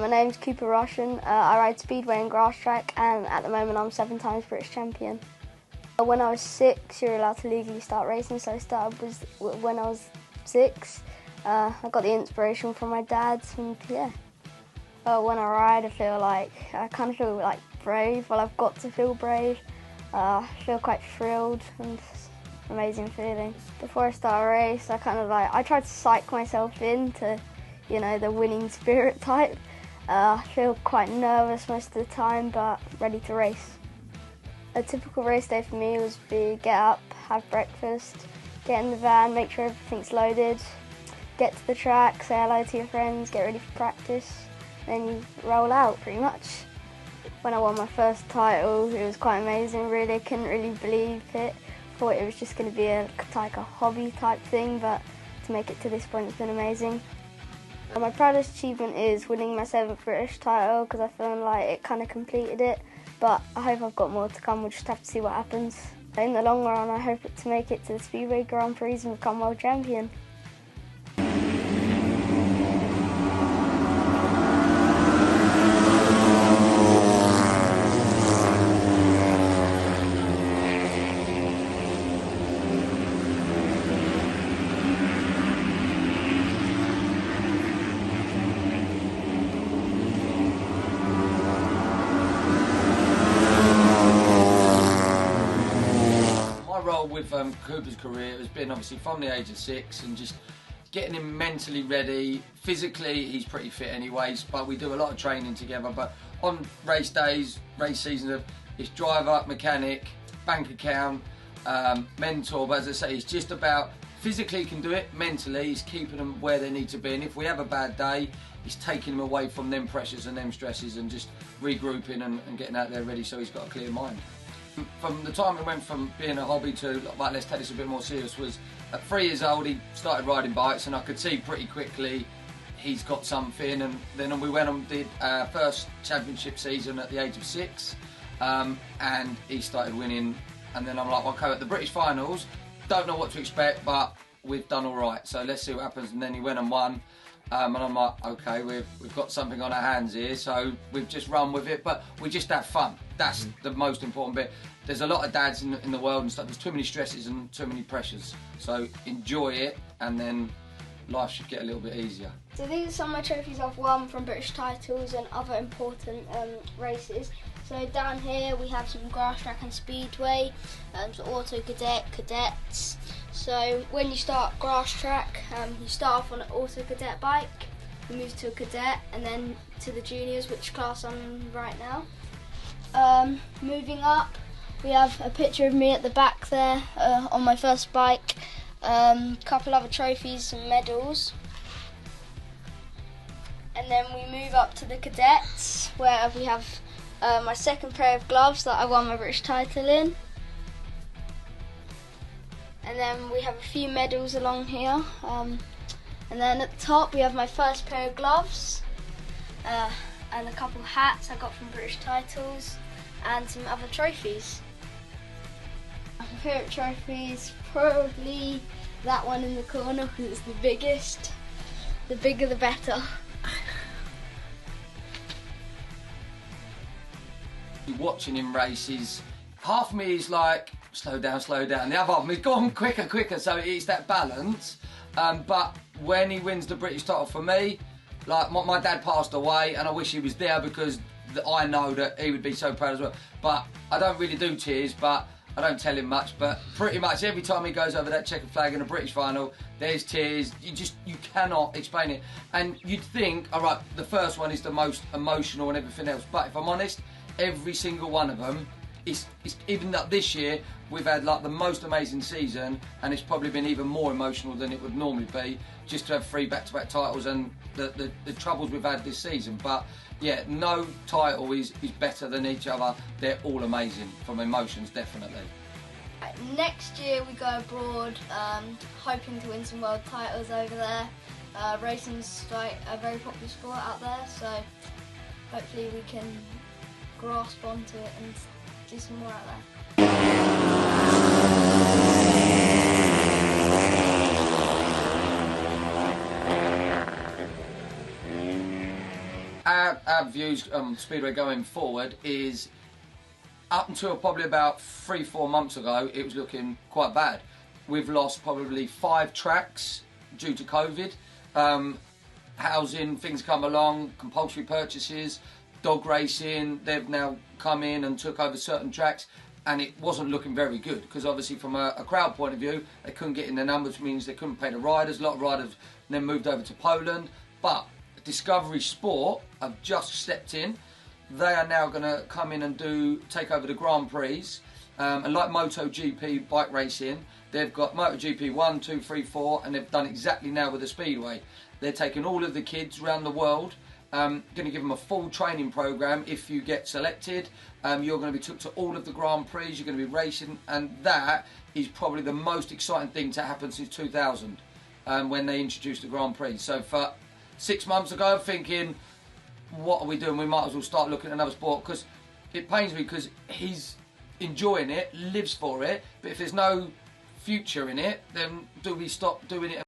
My name's Rushen. I ride Speedway and grass track, and at the moment I'm 7 times British champion. When I was 6, you're allowed to legally start racing, so I started when I was 6. I got the inspiration from my dad, and yeah. When I ride, I kind of feel like brave. Well, I've got to feel brave. I feel quite thrilled, and it's an amazing feeling. Before I start a race, I try to psych myself into, the winning spirit type. I feel quite nervous most of the time, but ready to race. A typical race day for me was get up, have breakfast, get in the van, make sure everything's loaded, get to the track, say hello to your friends, get ready for practice, then you roll out pretty much. When I won my first title, it was quite amazing, really. I couldn't really believe it. Thought it was just going to be like a hobby type thing, but to make it to this point has been amazing. My proudest achievement is winning my 7th British title, because I feel like it kind of completed it, but I hope I've got more to come. We'll just have to see what happens. In the long run, I hope to make it to the Speedway Grand Prix and become world champion. With Cooper's career has been obviously from the age of 6 and just getting him mentally ready. Physically he's pretty fit anyways, but we do a lot of training together. But on race days, race seasons, it's driver, mechanic, bank account, mentor. But as I say, it's just about physically he can do it, mentally he's keeping them where they need to be, and if we have a bad day, he's taking them away from them pressures and them stresses and just regrouping and getting out there ready, so he's got a clear mind. From the time it went from being a hobby to, like, let's take this a bit more serious, was at 3 years old he started riding bikes, and I could see pretty quickly he's got something. And then we went and did our first championship season at the age of 6, and he started winning. And then I'm like, okay, at the British finals, don't know what to expect, but we've done all right, so let's see what happens. And then he went and won. And I'm like, okay, we've got something on our hands here, so we've just run with it, but we just have fun. That's the most important bit. There's a lot of dads in the world and stuff, there's too many stresses and too many pressures, so enjoy it, and then life should get a little bit easier. So these are some of my trophies I've won from British titles and other important races. So down here we have some grass track and speedway, some auto cadets. So when you start grass track, you start off on an auto cadet bike, you move to a cadet, and then to the juniors, which class I'm in right now. Moving up, we have a picture of me at the back there on my first bike, couple other trophies, some medals. And then we move up to the cadets, where we have my second pair of gloves that I won my British title in. And then we have a few medals along here. And then at the top we have my first pair of gloves, and a couple of hats I got from British titles, and some other trophies. My favourite trophy is probably that one in the corner, because it's the biggest. The bigger the better. Watching him races, half of me is like, slow down, slow down. The other half of me is, go on, quicker, quicker. So it's that balance. But when he wins the British title, for me, like my dad passed away, and I wish he was there, because I know that he would be so proud as well. But I don't really do tears, but I don't tell him much. But pretty much every time he goes over that checkered flag in a British final, there's tears. You cannot explain it. And you'd think, all right, the first one is the most emotional and everything else. But if I'm honest, every single one of them is even like this year, we've had like the most amazing season, and it's probably been even more emotional than it would normally be, just to have 3 back-to-back titles and the troubles we've had this season. But yeah, no title is better than each other. They're all amazing from emotions, definitely. Next year we go abroad, hoping to win some world titles over there. Racing's like a very popular sport out there, so hopefully we can grasp onto it and do some more out there. Our our views on Speedway going forward is, up until probably about 3-4 months ago, it was looking quite bad. We've lost probably 5 tracks due to COVID. Housing, things come along, compulsory purchases, dog racing, they've now come in and took over certain tracks, and it wasn't looking very good, because obviously from a crowd point of view, they couldn't get in the numbers, which means they couldn't pay the riders. A lot of riders then moved over to Poland, but Discovery Sport have just stepped in. They are now going to come in and take over the Grand Prix, and like MotoGP bike racing, they've got MotoGP 1, 2, 3, 4, and they've done exactly now with the Speedway. They're taking all of the kids around the world, going to give them a full training program. If you get selected, you're going to be took to all of the Grand Prix, you're going to be racing, and that is probably the most exciting thing to happen since 2000, when they introduced the Grand Prix. So for 6 months ago, thinking, what are we doing? We might as well start looking at another sport, because it pains me, because he's enjoying it, lives for it, but if there's no future in it, then do we stop doing it?